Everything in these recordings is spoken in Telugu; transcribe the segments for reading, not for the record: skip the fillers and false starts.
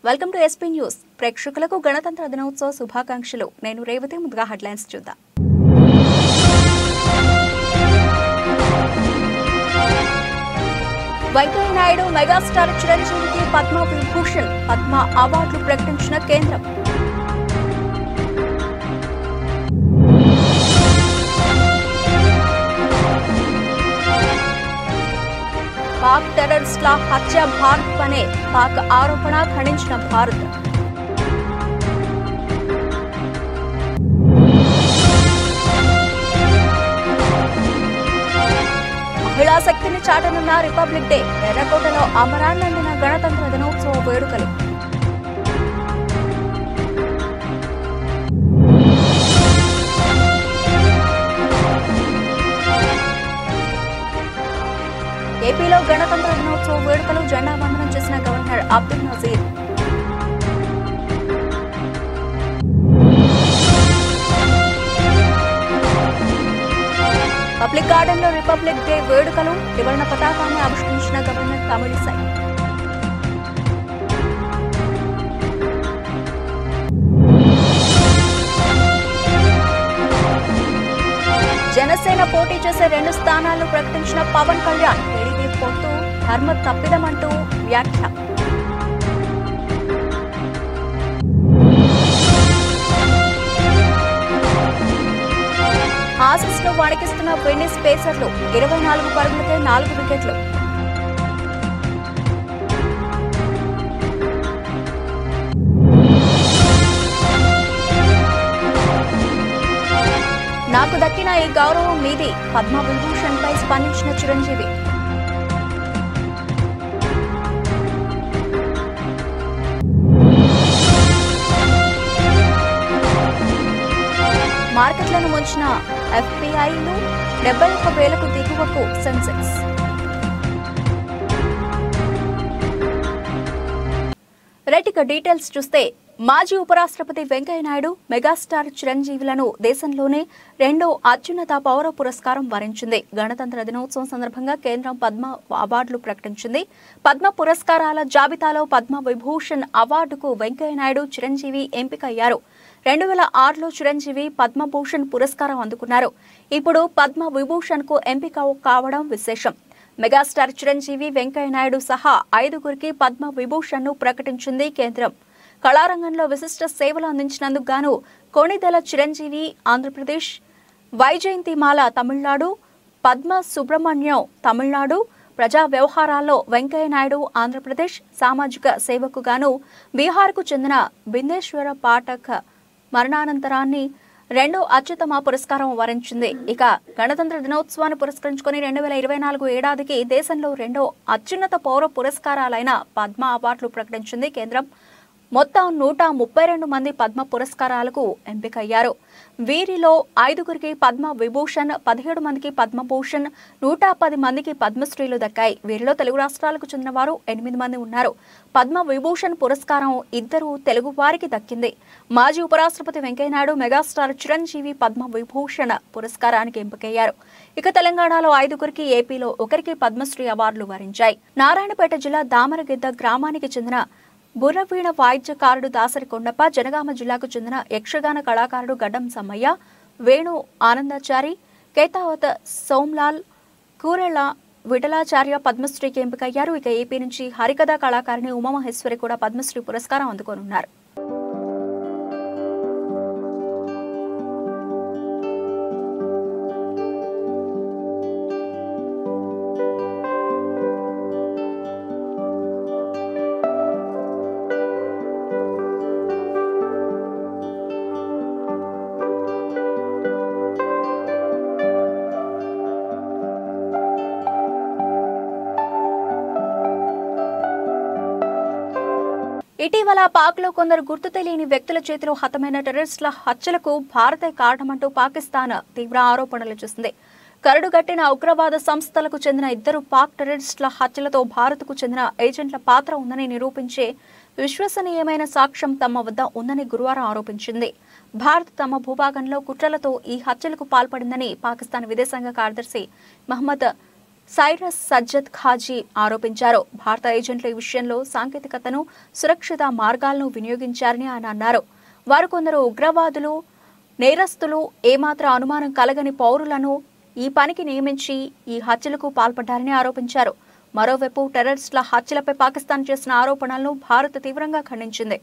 Welcome to SP news. ప్రేక్షకులకు గణతంత్ర దినోత్సవ శుభాకాంక్షలు. నేను రేవతి. ముందుగా హెడ్లైన్స్ చూద్దాం. వెంకయ్య నాయుడు మెగాస్టార్ చిరంజీవికి పద్మ విభూషణ్, పద్మ అవార్డులు ప్రకటించిన కేంద్రం. పాక్ టెర్రరిస్టుల హత్య భారత్ పనే పాక్ ఆరోపణ ఖండించిన భారత్. మహిళా శక్తిని చాటనున్న రిపబ్లిక్ డే. ఎర్రకోటలో అమరాన్నందిన గణతంత్ర దినోత్సవ వేడుకలు. ఏపీలో గణతంత్ర దినోత్సవ వేడుకలు. జెండా వందనం చేసిన governor Abdul Nazeer. Public garden లో రిపబ్లిక్ డే వేడుకలు. త్రివర్ణ పతాకాన్ని ఆవిష్కరించిన గవర్నర్ తమిళిసై. జనసేన పోటీ చేసే 2 స్థానాలను ప్రకటించిన పవన్ కళ్యాణ్. టీడీపీ పొత్తు ధర్మ తప్పిదమంటూ వ్యాఖ్య. ఆసీస్ లో వణికిస్తున్న వెన్నిస్ పేసర్లు. 24 పరుగులకే 4 వికెట్లు. నాకు దక్కిన ఈ గౌరవం మీది. పద్మ విభూషణ్ పై స్పందించిన చిరంజీవి. మార్కెట్లను ముంచిన ఎఫ్పిఐలు. 71,000కు దిగువకు సెన్సెక్స్. రైట్, డీటెయిల్స్ చూస్తే మాజీ ఉపరాష్ట్రపతి వెంకయ్య నాయుడు మెగాస్టార్ చిరంజీవులను దేశంలోనే 2వ అత్యున్నత పౌర పురస్కారం వరించింది. గణతంత్ర దినోత్సవం సందర్భంగా కేంద్రం పద్మ అవార్డులు ప్రకటించింది. పద్మ పురస్కారాల జాబితాలో పద్మ విభూషణ్ అవార్డుకు వెంకయ్య నాయుడు, చిరంజీవి ఎంపికయ్యారు. 2006లో చిరంజీవి పద్మభూషణ్ పురస్కారం అందుకున్నారు. ఇప్పుడు పద్మ విభూషణ్ కు ఎంపిక కావడం విశేషం. మెగాస్టార్ చిరంజీవి, వెంకయ్య నాయుడు సహా 5గురికి పద్మ విభూషణ్ ను ప్రకటించింది కేంద్రం. కళారంగంలో విశిష్ట సేవలు అందించినందుకు గాను కొణిదెల చిరంజీవి ఆంధ్రప్రదేశ్, వైజయంతిమాల తమిళనాడు, పద్మ సుబ్రహ్మణ్యం తమిళనాడు, ప్రజా వ్యవహారాల్లో వెంకయ్య నాయుడు ఆంధ్రప్రదేశ్, సామాజిక సేవకు గాను బీహార్కు చెందిన బిందేశ్వర పాఠక్ మరణానంతరాన్ని 2వ అత్యుత్తమ పురస్కారం వరించింది. ఇక గణతంత్ర దినోత్సవాన్ని పురస్కరించుకుని 2024 ఏడాదికి దేశంలో 2వ అత్యున్నత పౌర పురస్కారాలైన పద్మ అవార్డులు ప్రకటించింది కేంద్రం. మొత్తం 132 మంది పద్మ పురస్కారాలకు ఎంపికయ్యారు. వీరిలో 5గురికి పద్మ విభూషణ్, 17 మందికి పద్మభూషణ్, 110 మందికి పద్మశ్రీలు దక్కాయి. వీరిలో తెలుగు రాష్ట్రాలకు చెందిన వారు 8 మంది ఉన్నారు. పద్మ విభూషణ్ పురస్కారం 2 తెలుగు వారికి దక్కింది. మాజీ ఉపరాష్ట్రపతి వెంకయ్య నాయుడు, మెగాస్టార్ చిరంజీవి పద్మ విభూషణ్ పురస్కారానికి ఎంపికయ్యారు. ఇక తెలంగాణలో 5గురికి, ఏపీలో 1కి పద్మశ్రీ అవార్డులు వరించాయి. నారాయణపేట జిల్లా దామరగిద్ద గ్రామానికి చెందిన బుర్రవీణ వాయిద్యకారుడు దాసరి కొండప్ప, జనగామ జిల్లాకు చెందిన యక్షగాన కళాకారుడు గడ్డం సమ్మయ్య, వేణు ఆనందాచారి, కేతావత్ సోమ్లాల్, కూరెళ్ల విఠలాచార్య పద్మశ్రీకి ఎంపికయ్యారు. ఇక ఏపీ నుంచి హరికథా కళాకారిణి ఉమామహేశ్వరి కూడా పద్మశ్రీ పురస్కారం అందుకోనున్నారు. ఇటీవల పాక్లో కొందరు గుర్తు తెలియని వ్యక్తుల చేతిలో హతమైన టెర్రరిస్టుల హత్యలకు భారతే కారణమంటూ పాకిస్తాన్ తీవ్ర ఆరోపణలు చేసింది. కరడుగట్టిన ఉగ్రవాద సంస్థలకు చెందిన 2 పాక్ టెర్రరిస్టుల హత్యలతో భారత్కు చెందిన ఏజెంట్ల పాత్ర ఉందని నిరూపించే విశ్వసనీయమైన సాక్ష్యం తమ వద్ద ఉందని గురువారం ఆరోపించింది. భారత్ తమ భూభాగంలో కుట్రలతో ఈ హత్యలకు పాల్పడిందని పాకిస్తాన్ విదేశాంగ కార్యదర్శి మహమ్మద్ సైరస్ సజ్జద్ ఖాజీ ఆరోపించారు. భారత ఏజెంట్ల ఈ విషయంలో సాంకేతికతను, సురక్షిత మార్గాలను వినియోగించారని ఆయన అన్నారు. వారు కొందరు ఉగ్రవాదులు, నేరస్తులు, ఏమాత్రం అనుమానం కలగని పౌరులను ఈ పనికి నియమించి ఈ హత్యలకు పాల్పడ్డారని ఆరోపించారు. మరోవైపు టెర్రరిస్టుల హత్యలపై పాకిస్తాన్ చేసిన ఆరోపణలను భారత్ తీవ్రంగా ఖండించింది.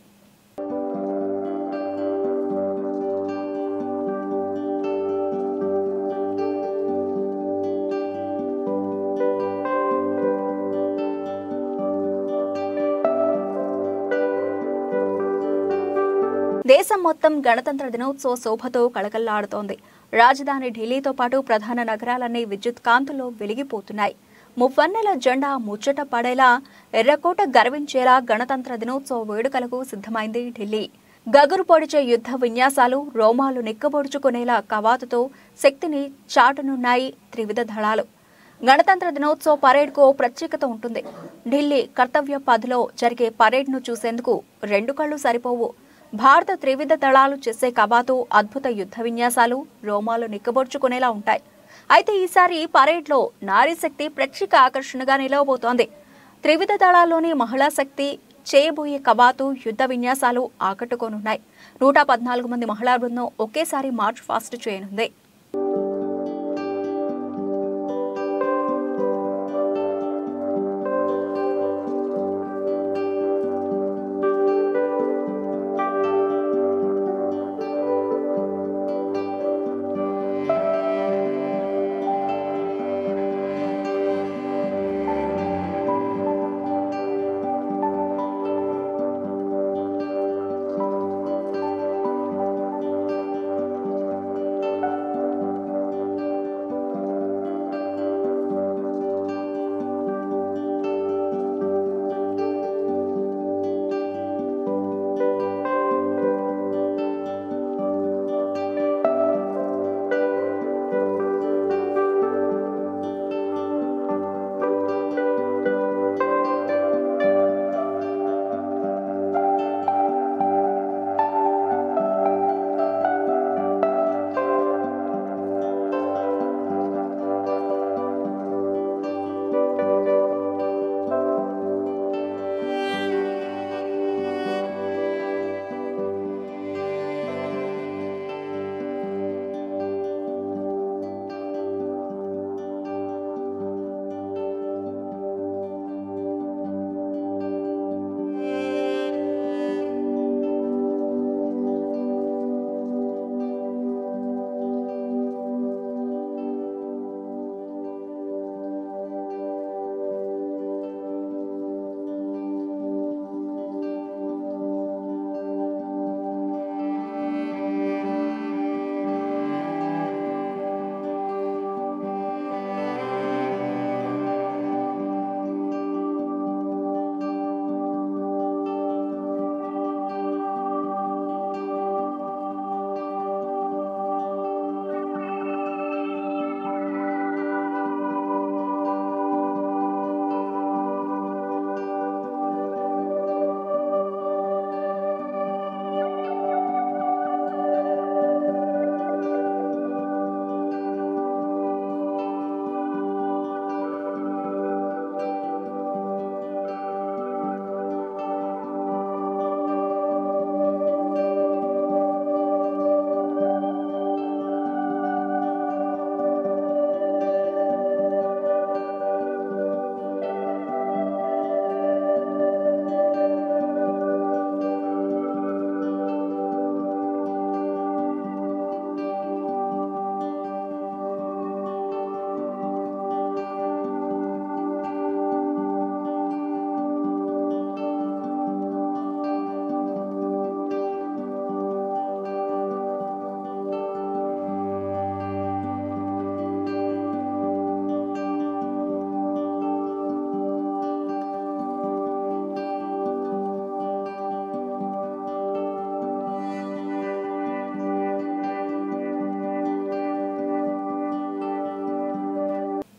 దేశం మొత్తం గణతంత్ర దినోత్సవ శోభతో కళకళలాడుతోంది. రాజధాని ఢిల్లీతో పాటు ప్రధాన నగరాలన్నీ విద్యుత్ కాంతుల్లో వెలిగిపోతున్నాయి. మువ్వన్నెల జెండా ముచ్చట పడేలా, ఎర్రకోట గర్వించేలా గణతంత్ర దినోత్సవ వేడుకలకు సిద్ధమైంది ఢిల్లీ. గగురు పొడిచే యుద్ధ విన్యాసాలు, రోమాలు నిక్కబొడుచుకునేలా కవాతుతో శక్తిని చాటనున్నాయి త్రివిధ దళాలు. గణతంత్ర దినోత్సవ పరేడ్కు ప్రత్యేకత ఉంటుంది. ఢిల్లీ కర్తవ్య పథ్లో జరిగే పరేడ్ను చూసేందుకు 2 కళ్లు సరిపోవు. భారత త్రివిధ దళాలు చేసే కవాతు, అద్భుత యుద్ధ విన్యాసాలు రోమాలు నిక్కబొడుచుకునేలా ఉంటాయి. అయితే ఈసారి పరేడ్లో నారీ శక్తి ప్రత్యేక ఆకర్షణగా నిలవబోతోంది. త్రివిధ దళాల్లోని మహిళా శక్తి చేయబోయే కవాతు, యుద్ధ విన్యాసాలు ఆకట్టుకోనున్నాయి. 114 మంది మహిళా బృందం ఒకేసారి మార్చ్ ఫాస్ట్ చేయనుంది.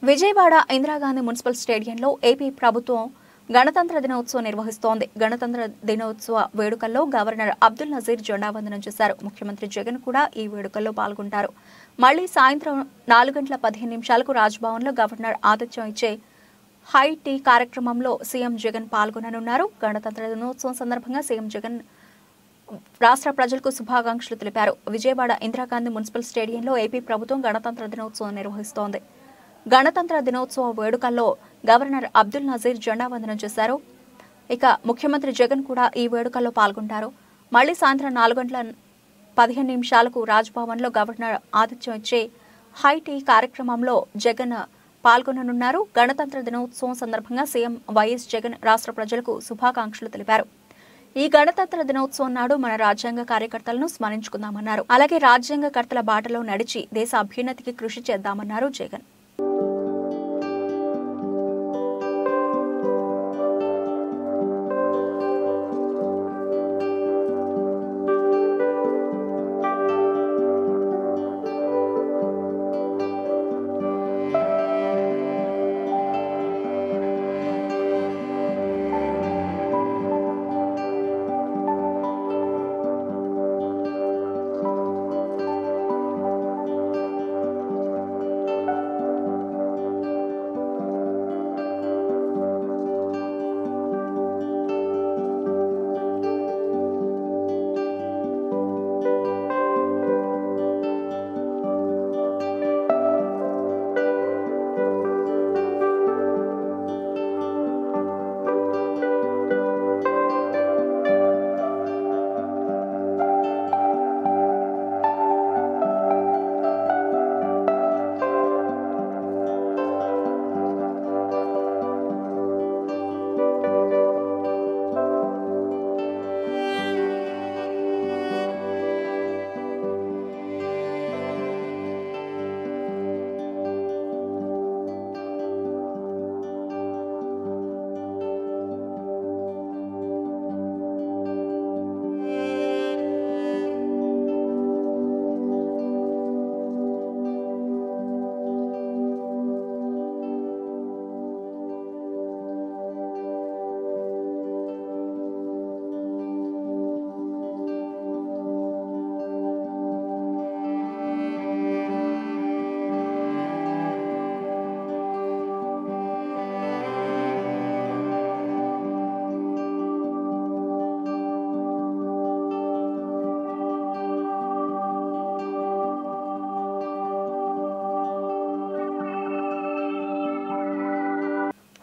విజయవాడ ఇందిరాగాంధీ మున్సిపల్ స్టేడియంలో ఏపీ ప్రభుత్వం గణతంత్ర దినోత్సవం నిర్వహిస్తోంది. గణతంత్ర దినోత్సవ వేడుకల్లో గవర్నర్ అబ్దుల్ నజీర్ జెండా వందనం చేశారు. ముఖ్యమంత్రి జగన్ కూడా ఈ వేడుకల్లో పాల్గొంటారు. మళ్లీ సాయంత్రం 4:15 రాజ్భవన్లో గవర్నర్ ఆతిథ్యం ఇచ్చే హై టీ కార్యక్రమంలో సీఎం జగన్ పాల్గొననున్నారు. గణతంత్ర దినోత్సవం సందర్భంగా సీఎం జగన్ రాష్ట్ర ప్రజలకు శుభాకాంక్షలు తెలిపారు. విజయవాడ ఇందిరాగాంధీ మున్సిపల్ స్టేడియంలో ఏపీ ప్రభుత్వం గణతంత్ర దినోత్సవం నిర్వహిస్తోంది. గణతంత్ర దినోత్సవ వేడుకల్లో గవర్నర్ అబ్దుల్ నజీర్ జెండా వందనం చేశారు. ఇక ముఖ్యమంత్రి జగన్ కూడా ఈ వేడుకల్లో పాల్గొంటారు. మళ్లీ సాయంత్రం 4:15 రాజ్భవన్లో గవర్నర్ ఆతిథ్యం ఇచ్చే హై టీ కార్యక్రమంలో జగన్ పాల్గొననున్నారు. గణతంత్ర దినోత్సవం సందర్భంగా సీఎం వైఎస్ జగన్ రాష్ట్ర ప్రజలకు శుభాకాంక్షలు తెలిపారు. ఈ గణతంత్ర దినోత్సవం నాడు మన రాజ్యాంగ కార్యకర్తలను స్మరించుకుందామన్నారు. అలాగే రాజ్యాంగకర్తల బాటలో నడిచి దేశ అభ్యున్నతికి కృషి చేద్దామన్నారు జగన్.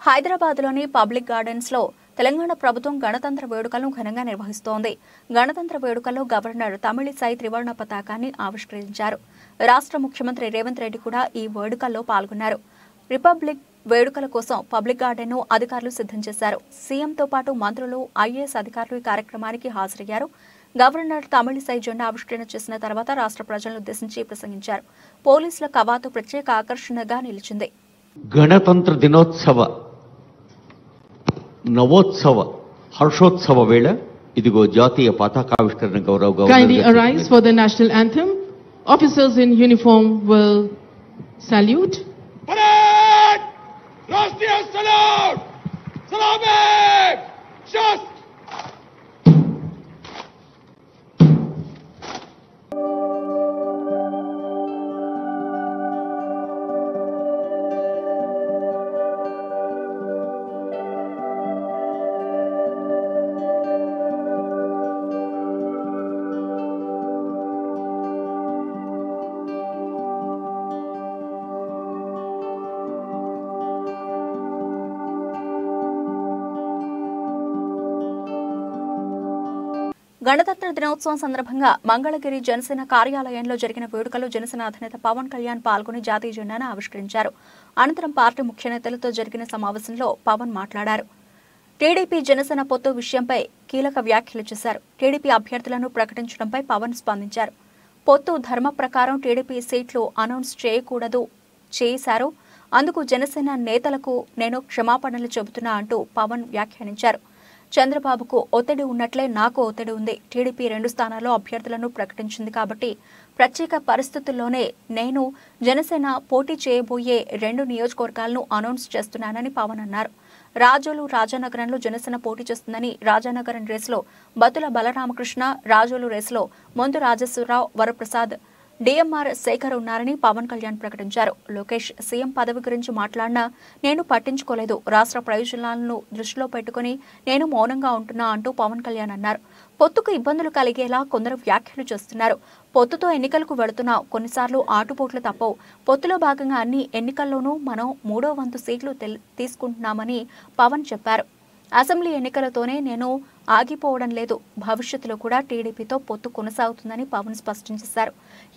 హైదరాబాద్లోని పబ్లిక్ గార్డెన్స్ లో తెలంగాణ ప్రభుత్వం గణతంత్ర వేడుకలను ఘనంగా నిర్వహిస్తోంది. గణతంత్ర వేడుకల్లో గవర్నర్ తమిళిసై త్రివర్ణ పతాకాన్ని ఆవిష్కరించారు. రాష్ట్ర ముఖ్యమంత్రి రేవంత్ రెడ్డి కూడా ఈ వేడుకల్లో పాల్గొన్నారు. రిపబ్లిక్ వేడుకల కోసం పబ్లిక్ గార్డెన్ ను అధికారులు సిద్ధం చేశారు. సీఎంతో పాటు మంత్రులు, ఐఏఎస్ అధికారులు ఈ కార్యక్రమానికి హాజరయ్యారు. గవర్నర్ తమిళిసై జెండా ఆవిష్కరణ చేసిన తర్వాత రాష్ట్ర ప్రజలను ఉద్దేశించి ప్రసంగించారు. పోలీసుల కవాతు ప్రత్యేక ఆకర్షణగా నిలిచింది. గణతంత్ర దినోత్సవ నవోత్సవ హర్షోత్సవ వేళ ఇదిగో జాతీయ పతాకావిష్కరణ గౌరవ governor. Kindly arise for the national anthem. Officers in uniform will salute. Parade! Rashtriya salute! Salame! Just! గణతంత్ర దినోత్సవం సందర్భంగా మంగళగిరి జనసేన కార్యాలయంలో జరిగిన వేడుకలో జనసేన అధినేత పవన్ కళ్యాణ్ పాల్గొని జాతీయ జెండాను ఆవిష్కరించారు. అనంతరం పార్టీ ముఖ్య నేతలతో జరిగిన సమావేశంలో పవన్ మాట్లాడారు. టీడీపీ జనసేన పొత్తు విషయంపై కీలక వ్యాఖ్యలు చేశారు. టీడీపీ అభ్యర్థులను ప్రకటించడంపై పవన్ స్పందించారు. పొత్తు ధర్మ ప్రకారం టీడీపీ సీట్లు అనౌన్స్ చేయకూడదు చేశారు. అందుకు జనసేన నేతలకు నేను క్షమాపణలు చెబుతున్నా అంటూ పవన్ వ్యాఖ్యానించారు. చంద్రబాబుకు ఒత్తిడి ఉన్నట్లే నాకు ఒత్తిడి ఉంది. టీడీపీ 2 స్థానాల్లో అభ్యర్థులను ప్రకటించింది కాబట్టి ప్రత్యేక పరిస్థితుల్లోనే నేను జనసేన పోటీ చేయబోయే 2 నియోజకవర్గాలను అనౌన్స్ చేస్తున్నానని పవన్ అన్నారు. రాజోలు రాజానగరంలో జనసేన పోటీ చేస్తుందని, రాజానగరం రేసులో బతుల బలరామకృష్ణ, రాజోలు రేసులో మొందు రాజేశ్వరరావు, వరప్రసాద్, డిఎంఆర్ శేఖర్ ఉన్నారని పవన్ కళ్యాణ్ ప్రకటించారు. లోకేష్ సీఎం పదవి గురించి మాట్లాడినా నేను పట్టించుకోలేదు, రాష్ట్ర ప్రయోజనాలను దృష్టిలో పెట్టుకుని నేను మౌనంగా ఉంటున్నా అంటూ పవన్ కళ్యాణ్ అన్నారు. పొత్తుకు ఇబ్బందులు కలిగేలా కొందరు వ్యాఖ్యలు చేస్తున్నారు. పొత్తుతో ఎన్నికలకు వెళుతున్నా కొన్నిసార్లు ఆటుపోట్లు తప్పవు. పొత్తులో భాగంగా అన్ని ఎన్నికల్లోనూ మనం 3వ వంతు సీట్లు తీసుకుంటున్నామని పవన్ చెప్పారు. అసెంబ్లీ ఎన్నికలతోనే నేను ఆగిపోవడం లేదు, భవిష్యత్తులో కూడా టీడీపీతో పొత్తు కొనసాగుతుందని పవన్ స్పష్టం చేశారు.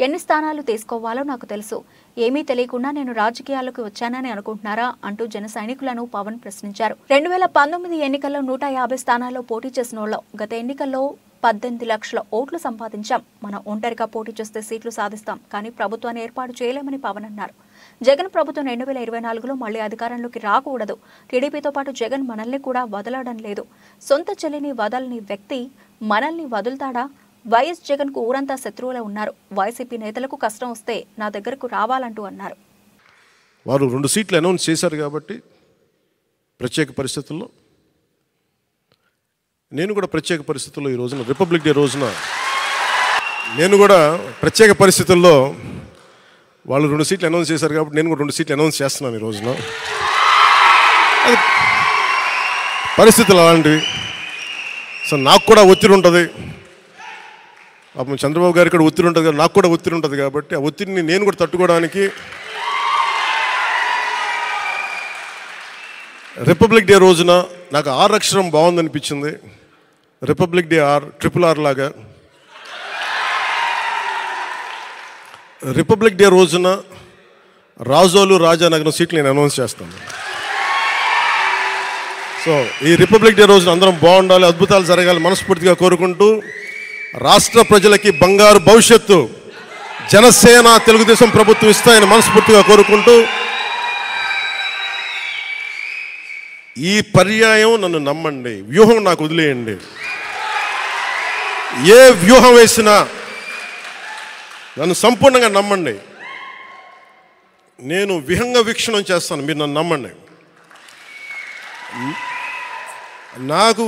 ఎన్ని స్థానాలు తీసుకోవాలో నాకు తెలుసు, ఏమీ తెలియకుండా నేను రాజకీయాల్లోకి వచ్చానని అనుకుంటున్నారా అంటూ జన సైనికులను పవన్ ప్రశ్నించారు. 2019 ఎన్నికల్లో 150 స్థానాల్లో పోటీ చేసిన వాళ్ళం. గత ఎన్నికల్లో 18 లక్షల ఓట్లు సంపాదించాం. మనం ఒంటరిగా పోటీ చేస్తే సీట్లు సాధిస్తాం, కానీ ప్రభుత్వాన్ని ఏర్పాటు చేయలేమని పవన్ అన్నారు. జగన్ ప్రభుత్వం 2024లో మళ్లీ అధికారంలోకి రాకూడదు. టీడీపీతో పాటు జగన్ మనల్ని కూడా వదలడం లేదు. సొంత చెల్లిని వదలని వ్యక్తి మనల్ని వదులుతాడా? వైఎస్ జగన్ కు ఊరంతా శత్రువులే ఉన్నారు. వైసీపీ నేతలకు కష్టం వస్తే నా దగ్గరకు రావాలంటూ అన్నారు. వారు 2 సీట్లు అనౌన్స్ చేశారు కాబట్టి ప్రత్యేక పరిస్థితుల్లో, నేను కూడా ప్రత్యేక పరిస్థితుల్లో ఈ రోజున రిపబ్లిక్ డే రోజున నేను కూడా ప్రత్యేక పరిస్థితుల్లో వాళ్ళు 2 సీట్లు అనౌన్స్ చేశారు కాబట్టి నేను కూడా 2 సీట్లు అనౌన్స్ చేస్తున్నాను ఈ రోజున. అది పరిస్థితులు అలాంటివి. సో నాకు కూడా ఒత్తిడి ఉంటుంది, పాపం చంద్రబాబు గారికి కూడా ఒత్తిడి ఉంటుంది, నాకు కూడా ఒత్తిడి ఉంటుంది. కాబట్టి ఆ ఒత్తిడిని నేను కూడా తట్టుకోవడానికి రిపబ్లిక్ డే రోజున నాకు ఆర్ అక్షరం బాగుందనిపించింది. రిపబ్లిక్ డే RRR లాగా రిపబ్లిక్ డే రోజున రాజోలు రాజానగరం సీట్లు నేను అనౌన్స్ చేస్తాను. సో ఈ రిపబ్లిక్ డే రోజున అందరం బాగుండాలి, అద్భుతాలు జరగాలి మనస్ఫూర్తిగా కోరుకుంటూ, రాష్ట్ర ప్రజలకి బంగారు భవిష్యత్తు జనసేన తెలుగుదేశం ప్రభుత్వం ఇస్తాయని మనస్ఫూర్తిగా కోరుకుంటూ, ఈ పర్యాయం నన్ను నమ్మండి, వ్యూహం నాకు వదిలేయండి. ఏ వ్యూహం వేసినా నన్ను సంపూర్ణంగా నమ్మండి. నేను విహంగ వీక్షణం చేస్తాను, మీరు నన్ను నమ్మండి. నాకు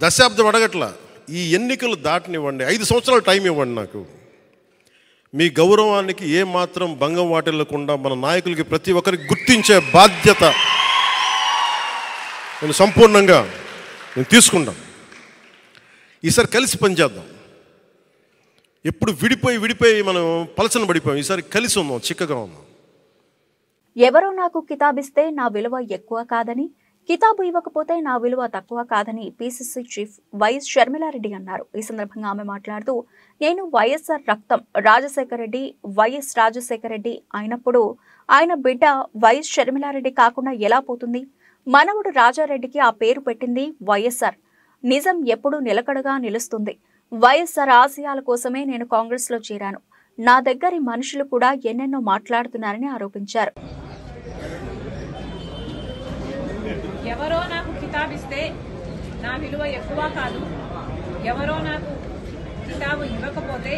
దశాబ్దం అడగట్లా, ఈ ఎన్నికలు దాటనివ్వండి, 5 సంవత్సరాలు టైం ఇవ్వండి. నాకు మీ గౌరవానికి ఏమాత్రం భంగం వాటిల్లకుండా మన నాయకులకి ప్రతి ఒక్కరికి గుర్తించే బాధ్యత నేను సంపూర్ణంగా తీసుకుంటాం. ఈసారి కలిసి పనిచేద్దాం. ఎప్పుడు విడిపోయి మనం పలచన పడిపోయాం. ఈసారి కలిసి ఉందాం, చిక్కగా ఉందాం. ఎవరో నాకు కితాబిస్తే నా విలువ ఎక్కువ కాదని, కితాబు ఇవ్వకపోతే నా విలువ తక్కువ కాదని పిసిసి చీఫ్ వైఎస్ షర్మిలారెడ్డి అన్నారు. ఈ సందర్భంగా ఆమె మాట్లాడుతూ, నేను వైఎస్ఆర్ రక్తం, రాజశేఖర రెడ్డి వైఎస్ రాజశేఖర రెడ్డి అయినప్పుడు ఆయన బిడ్డ వైఎస్ షర్మిలారెడ్డి కాకుండా ఎలా పోతుంది? మనవడు రాజారెడ్డికి ఆ పేరు పెట్టింది వైఎస్ఆర్. నిజం ఎప్పుడూ నిలకడగా నిలుస్తుంది. వైఎస్ఆర్ ఆశయాల కోసమే నేను కాంగ్రెస్ లో చేరాను. నా దగ్గరి మనుషులు కూడా ఎన్నెన్నో మాట్లాడుతున్నారని ఆరోపించారు. ఎవరో నాకు కితాబిస్తే నా విలువ ఎక్కువ కాదు, ఎవరో నాకు కితాబు ఇవ్వకపోతే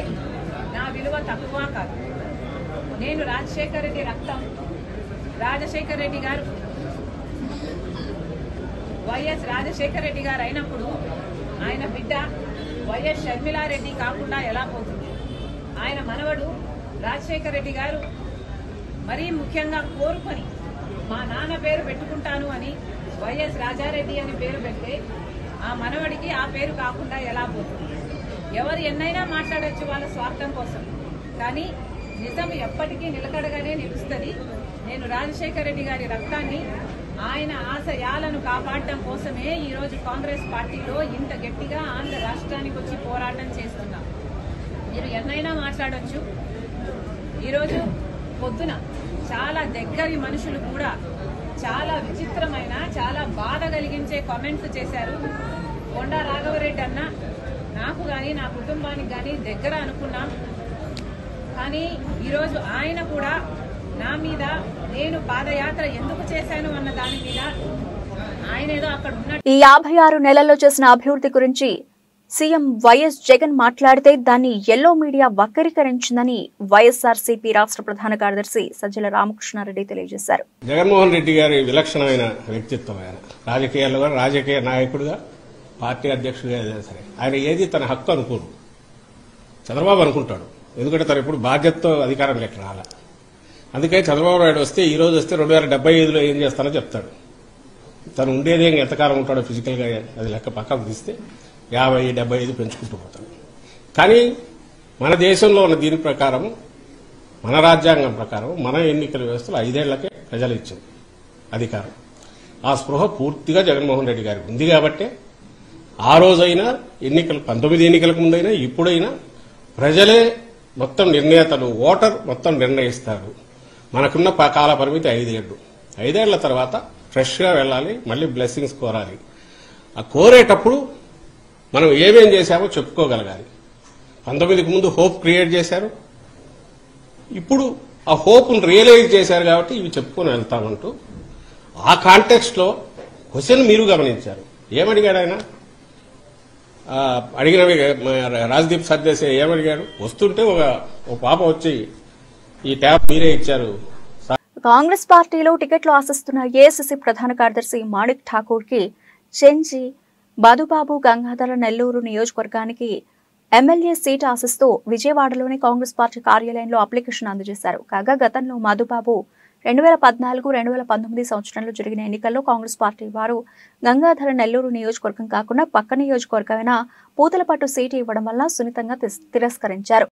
నా విలువ తక్కువ కాదు. నేను రాజశేఖర రెడ్డి రక్తం, రాజశేఖర రెడ్డి గారు వైఎస్ రాజశేఖర రెడ్డి గారు అయినప్పుడు ఆయన బిడ్డ వైఎస్ షర్మిలారెడ్డి కాకుండా ఎలా పోతుంది? ఆయన మనవడు రాజశేఖర రెడ్డి గారు మరీ ముఖ్యంగా కోరుకొని మా నాన్న పేరు పెట్టుకుంటాను అని వైఎస్ రాజారెడ్డి అని పేరు పెడితే ఆ మనవడికి ఆ పేరు కాకుండా ఎలా పోతుంది? ఎవరు ఎన్నైనా మాట్లాడచ్చు వాళ్ళ స్వార్థం కోసం, కానీ నిజం ఎప్పటికీ నిలకడగానే నిలుస్తుంది. నేను రాజశేఖర రెడ్డి గారి రక్తాన్ని, ఆయన ఆశయాలను కాపాడటం కోసమే ఈరోజు కాంగ్రెస్ పార్టీలో ఇంత గట్టిగా ఆంధ్ర రాష్ట్రానికి వచ్చి పోరాటం చేస్తున్నాం. మీరు ఎన్నైనా మాట్లాడొచ్చు. ఈరోజు పొద్దున చాలా దగ్గరి మనుషులు కూడా చాలా విచిత్రమైన, చాలా బాధ కలిగించే కామెంట్స్ చేశారు. కొండా రాఘవరెడ్డి అన్న నాకు కానీ నా కుటుంబానికి కానీ దగ్గర అనుకున్నాం, కానీ ఈరోజు ఆయన కూడా నా మీద నేను పాదయాత్ర ఎందుకు చేశాను అన్న దాని మీద ఆయన ఏదో అక్కడ ఉన్న ఈ 56 నెలల్లో చేసిన అభివృద్ధి గురించి సీఎం వైఎస్ జగన్ మాట్లాడితే దాన్ని ఎల్లో మీడియా వక్రీకరించిందని వైఎస్ఆర్సీపీ రాష్ట్ర ప్రధాన కార్యదర్శి సజ్జల రామకృష్ణారెడ్డి తెలియజేశారు. జగన్మోహన్ రెడ్డి గారి విలక్షణమైన వ్యక్తిత్వం. ఆయన రాజకీయాల్లో రాజకీయ నాయకుడిగా, పార్టీ అధ్యక్షుడిగా ఏదైనా సరే ఆయన ఏది తన హక్కు అనుకోరు. చంద్రబాబు అనుకుంటాడు, ఎందుకంటే తను ఇప్పుడు బాధ్యతతో అధికారం లెక్క రాలే. అందుకే చంద్రబాబు నాయుడు వస్తే ఈ రోజు వస్తే 2075లో ఏం చేస్తానో చెప్తాడు. తను ఉండేది ఎంతకాలం ఉంటాడో ఫిజికల్గా అది లెక్క పక్కకు తీస్తే 50, 75 పెంచుకుంటూ పోతాడు. కానీ మన దేశంలో ఉన్న దీని ప్రకారం, మన రాజ్యాంగం ప్రకారం, మన ఎన్నికల వ్యవస్థలో 5 ఏళ్లకే ప్రజలు ఇచ్చింది అధికారం. ఆ స్పృహ పూర్తిగా జగన్మోహన్ రెడ్డి గారికి ఉంది కాబట్టి ఆ రోజైనా ఎన్నికలు 19 ఎన్నికలకు ముందైనా ఇప్పుడైనా ప్రజలే మొత్తం నిర్ణేతలు, ఓటర్ మొత్తం నిర్ణయిస్తారు. మనకున్న కాల పరిమితి 5 ఏళ్లు. 5 ఏళ్ల తర్వాత ఫ్రెష్గా వెళ్ళాలి, మళ్ళీ బ్లెస్సింగ్స్ కోరాలి. ఆ కోరేటప్పుడు మనం ఏమేం చేశామో చెప్పుకోగలగాలి. 19కి ముందు హోప్ క్రియేట్ చేశారు, ఇప్పుడు ఆ హోప్ను రియలైజ్ చేశారు కాబట్టి ఇవి చెప్పుకొని వెళ్తామంటూ ఆ కాంటెక్స్ట్లో క్వశ్చన్ మీరు గమనించారు. ఏమడిగాడు ఆయన? అడిగినవి రాజ్దీప్ సర్దేశాయ్ ఏమడిగాడు? వస్తుంటే ఒక పాప వచ్చి ఈ ట్యాబ్ మీరే ఇచ్చారు. కాంగ్రెస్ పార్టీలో టికెట్లు ఆశిస్తున్న ఏఐసీసీ ప్రధాన కార్యదర్శి మాణిక్ ఠాకూర్ కి చెంచి బాదుబాబు గంగాధర నెల్లూరు నియోజకవర్గానికి ఎమ్మెల్యే సీటు ఆశిస్తూ విజయవాడలోని కాంగ్రెస్ పార్టీ కార్యాలయంలో అప్లికేషన్ అందజేశారు. కాగా గతంలో మధుబాబు 2014-2019 సంవత్సరంలో జరిగిన ఎన్నికల్లో కాంగ్రెస్ పార్టీ వారు గంగాధర నెల్లూరు నియోజకవర్గం కాకుండా పక్క నియోజకవర్గమైన పూతలపట్టు సీటు ఇవ్వడం వల్ల సున్నితంగా తిరస్కరించారు.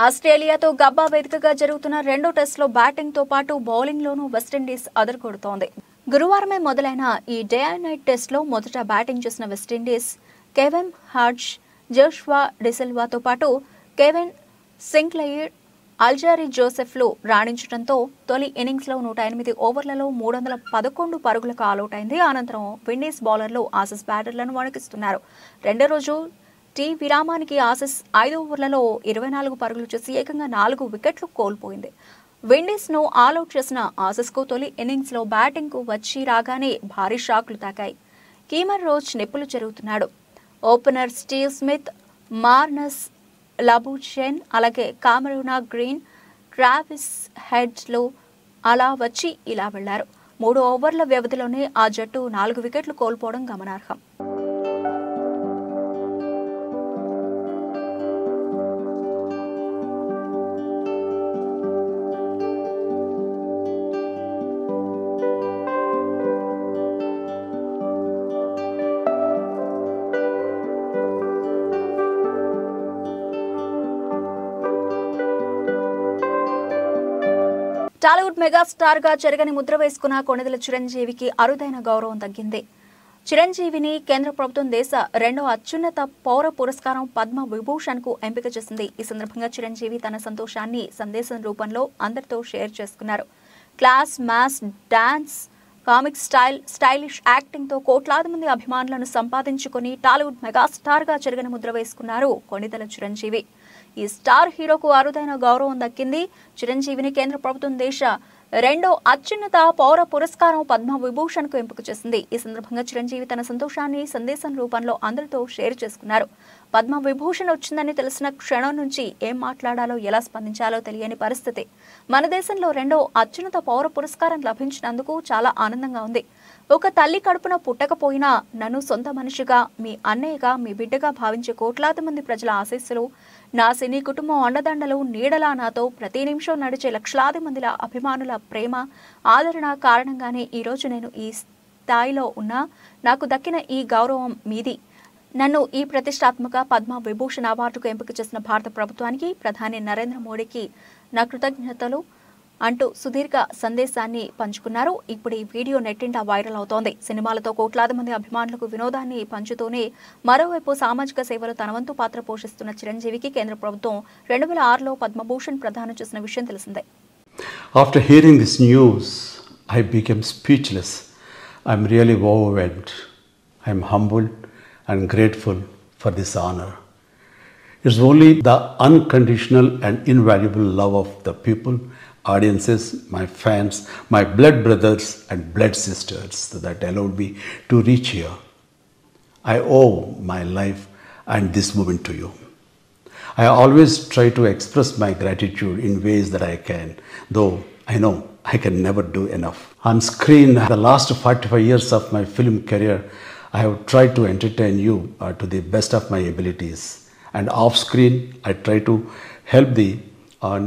ఆస్ట్రేలియాతో గబ్బా వేదికగా జరుగుతున్న రెండో టెస్టులో బ్యాటింగ్ తో పాటు బౌలింగ్ లోనూ వెస్టిండీస్ అదరగొడుతోంది. గురువారమే మొదలైన ఈ డే అండ్ నైట్ టెస్ట్ లో మొదట బ్యాటింగ్ చేసిన వెస్టిండీస్ కెవెన్ హార్జ్, జోష్వా డిసిల్వాతో పాటు కెవెన్ సింక్లెయిర్, అల్జారీ జోసెఫ్లు రాణించడంతో తొలి ఇన్నింగ్స్లో 108 ఓవర్లలో 311 పరుగులకు ఆలౌట్ అయింది. అనంతరం విండీస్ బౌలర్లు ఆసీస్ బ్యాటర్లను వణికిస్తున్నారు. రెండో రోజు టీ విరామానికి ఆసీస్ 5 ఓవర్లలో 24 పరుగులు చేసి ఏకంగా 4 వికెట్లు కోల్పోయింది. విండీస్ ను ఆలౌట్ చేసిన ఆసీస్ కు తొలి ఇన్నింగ్స్ లో బ్యాటింగ్ కు వచ్చి రాగానే భారీ షాక్లు తాకాయి. కీమర్ రోజ్ నిప్పులు చెరుగుతున్నాడు. ఓపెనర్ స్టీవ్ స్మిత్, మార్నస్ లబుచెన్, అలాగే కామరూనా గ్రీన్, ట్రావిస్ హెడ్స్లు అలా వచ్చి ఇలా వెళ్లారు. 3 ఓవర్ల వ్యవధిలోనే ఆ జట్టు 4 వికెట్లు కోల్పోవడం గమనార్హం. టాలీవుడ్ మెగాస్టార్ గా చెరగని ముద్ర వేసుకున్న కొణిదెల చిరంజీవికి అరుదైన గౌరవం దక్కింది. చిరంజీవిని కేంద్ర ప్రభుత్వం దేశ 2వ అత్యున్నత పౌర పురస్కారం పద్మ విభూషణ్ కు ఎంపిక చేసింది. ఈ సందర్భంగా చిరంజీవి తన సంతోషాన్ని సందేశం రూపంలో అందరితో షేర్ చేసుకున్నారు. Class, mass, dance, comic stylish acting తో కోట్లాది మంది అభిమానులను సంపాదించుకుని టాలీవుడ్ మెగాస్టార్ గా చెరగని ముద్ర వేసుకున్నారు కొణిదెల చిరంజీవి. ఈ స్టార్ హీరోకు అరుదైన గౌరవం దక్కింది. చిరంజీవిని కేంద్ర ప్రభుత్వం దేశ 2వ అత్యున్నత పౌర పురస్కారం పద్మ విభూషణ్ కు ఎంపిక చేసింది. ఈ సందర్భంగా చిరంజీవి తన సంతోషాన్ని సందేశం రూపంలో అందరితో షేర్ చేసుకున్నారు. పద్మ విభూషణ్ వచ్చిందని తెలిసిన క్షణం నుంచి ఏం మాట్లాడాలో, ఎలా స్పందించాలో తెలియని పరిస్థితి. మన దేశంలో 2వ అత్యున్నత పౌర పురస్కారం లభించినందుకు చాలా ఆనందంగా ఉంది. ఒక తల్లి కడుపున పుట్టకపోయినా నన్ను సొంత మనిషిగా, మీ అన్నయ్యగా, మీ బిడ్డగా భావించే కోట్లాది మంది ప్రజల ఆశీస్సులు, నా సినీ కుటుంబం అండదండలు, నీడలా నాతో ప్రతి నిమిషం నడిచే లక్షలాది మందిల అభిమానుల ప్రేమ, ఆదరణ కారణంగానే ఈరోజు నేను ఈ స్థాయిలో ఉన్నా. నాకు దక్కిన ఈ గౌరవం మీది. నన్ను ఈ ప్రతిష్టాత్మక పద్మ విభూషణ్ అవార్డుకు ఎంపిక చేసిన భారత ప్రభుత్వానికి, ప్రధాని నరేంద్ర మోడీకి నా కృతజ్ఞతలు. అంటూ సుదీర్ఘ సందేశాన్ని పంచుకున్నారు. ఇప్పుడు ఈ వీడియో నెట్టింట వైరల్ అవుతోంది. సినిమాలతో కోట్లాది మంది అభిమానులకు వినోదాన్ని పంచుతూనే మరోవైపు సామాజిక సేవలో తన వంతు పాత్ర పోషిస్తున్న చిరంజీవికి కేంద్ర ప్రభుత్వం 2006లో పద్మభూషణ్ ప్రదానం చేసిన విషయం తెలిసిందే. After hearing this news, I became speechless. I'm really overwhelmed. I'm humbled and grateful for this honor. It's only the unconditional and invaluable love of the people, audiences, my fans, my blood brothers and blood sisters that allowed me to reach here. I owe my life and this moment to you. I always try to express my gratitude in ways that I can, though I know I can never do enough. On screen, the last 45 years of my film career, I have tried to entertain you to the best of my abilities. And off screen, I try to help the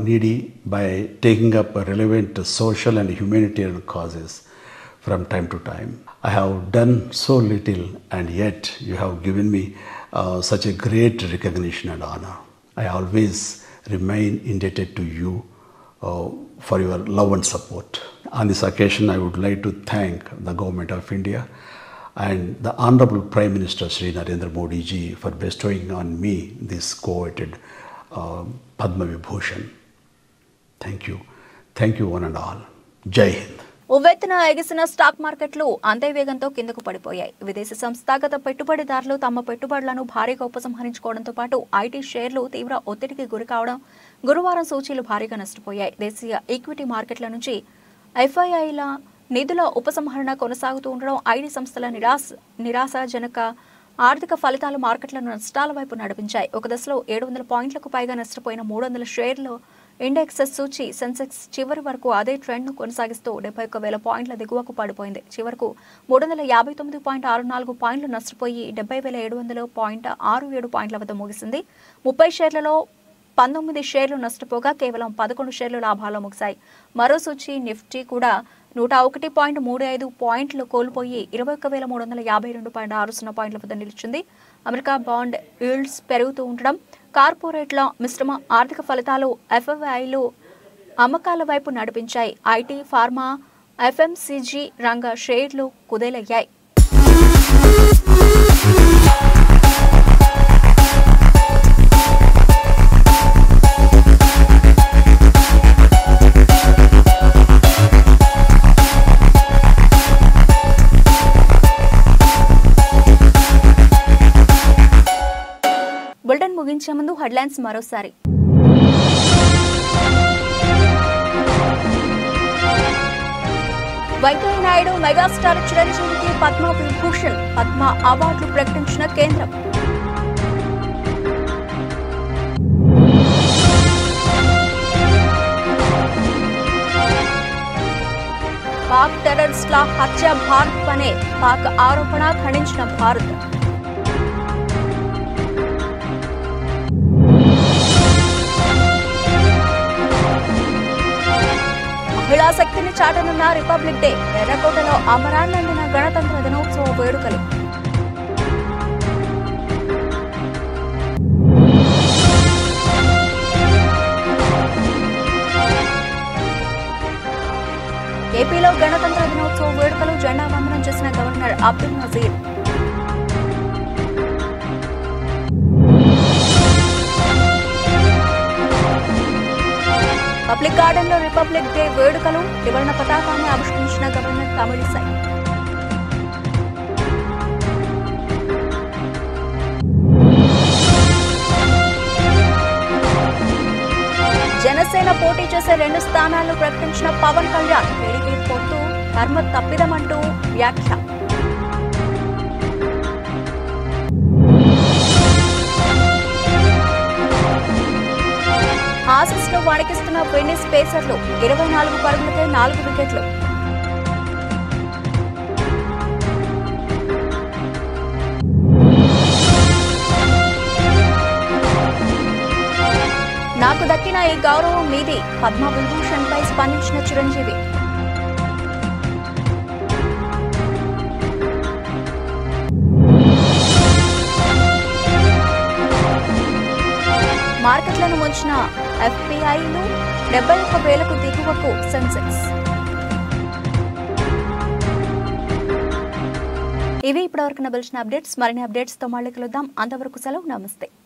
needy by taking up relevant social and humanitarian causes from time to time. I have done so little, and yet you have given me such a great recognition and honor. I always remain indebted to you for your love and support. On this occasion, I would like to thank the Government of India and the Honorable Prime Minister Shri Narendra Modi ji for bestowing on me this coveted Padma Vibhushan. Thank you. Thank you one and all. Jai Hind. ఉవ్వెత్తున ఎగిసిన స్టాక్ మార్కెట్లు అంతే వేగంతో కిందకు పడిపోయాయి. విదేశీ సంస్థాగత పెట్టుబడిదారులు తమ పెట్టుబడులను భారీగా ఉపసంహరించుకోవడంతో పాటు ఐటీ షేర్లు తీవ్ర ఒత్తిడికి గురి కావడం గురువారం సూచీలు భారీగా నష్టపోయాయి. దేశీయ ఈక్విటీ మార్కెట్ల నుంచి ఎఫ్ఐఐల నిధుల ఉపసంహరణ కొనసాగుతూ ఉండడం ఐటీ సంస్థల నిరాశాజనక ఆర్థిక ఫలితాలు మార్కెట్లను నష్టాల వైపు నడిపించాయి. ఒక దశలో 700 పాయింట్లకు పైగా నష్టపోయిన 300 షేర్లు ఇండెక్సెస్ సూచి సెన్సెక్స్ చివరి వరకు అదే ట్రెండ్ను కొనసాగిస్తూ 71,000 పాయింట్ల దిగువకు పడిపోయింది. చివరకు 359.64 పాయింట్లు నష్టపోయి 70,700.67 పాయింట్ల వద్ద ముగిసింది. 30 షేర్లలో 19 షేర్లు నష్టపోగా కేవలం 11 షేర్లు లాభాల్లో ముగిశాయి. మరో సూచి నిఫ్టీ కూడా 101.35 పాయింట్లు కోల్పోయి 21,352.60 పాయింట్ల వద్ద నిలిచింది. అమెరికా బాండ్ ఈల్డ్స్ పెరుగుతూ ఉండడం, కార్పొరేట్ల మిశ్రమ ఆర్థిక ఫలితాలు ఎఫ్ఐఐలు అమ్మకాల వైపు నడిపించాయి. ఐటీ, ఫార్మా, ఎఫ్ఎంసీజీ రంగ షేర్లు కుదేలయ్యాయి. బులెటిన్ ముగించే ముందు హెడ్లైన్స్ మరోసారి. వెంకయ్యనాయుడు మెగాస్టార్ చిరంజీవికి పద్మ విభూషణ్, పద్మ అవార్డులు ప్రకటించిన కేంద్రం. పాక్ టెర్రరిస్టుల హత్య భారత్ పనే, పాక్ ఆరోపణ ఖండించిన భారత్. మహిళా శక్తిని చాటనున్న రిపబ్లిక్ డే, ఎర్రకోటలో అమరాన్నందిన గణతంత్ర దినోత్సవ వేడుకలు. ఏపీలో గణతంత్ర దినోత్సవ వేడుకలు, జెండా వందనం చేసిన governor Abdul Nazeer. Public garden లో రిపబ్లిక్ డే వేడుకలు, త్రివర్ణ పతాకాన్ని ఆవిష్కరించిన గవర్నర్ తమిళిసై. జనసేన పోటీ చేసే 2 స్థానాలను ప్రకటించిన పవన్ కళ్యాణ్, టీడీపీ పొత్తు ధర్మ తప్పిదమంటూ వ్యాఖ్య. ఆసీస్ లో వణికిస్తున్న వెన్నిస్ పేసర్లు, 24 పరుగులకే 4 వికెట్లు. నాకు దక్కిన ఈ గౌరవం మీది, పద్మ విభూషణ్ పై స్పందించిన చిరంజీవి. మార్కెట్లను ముంచిన ఎఫ్పిఐలు 71,000కు దిగువకు సెన్సెక్స్. ఇవి ఇప్పటివరకు నబిల్చిన అప్డేట్స్. మరిన్ని అప్డేట్స్తో మళ్ళీ కలుద్దాం. అంతవరకు సెలవు. నమస్తే.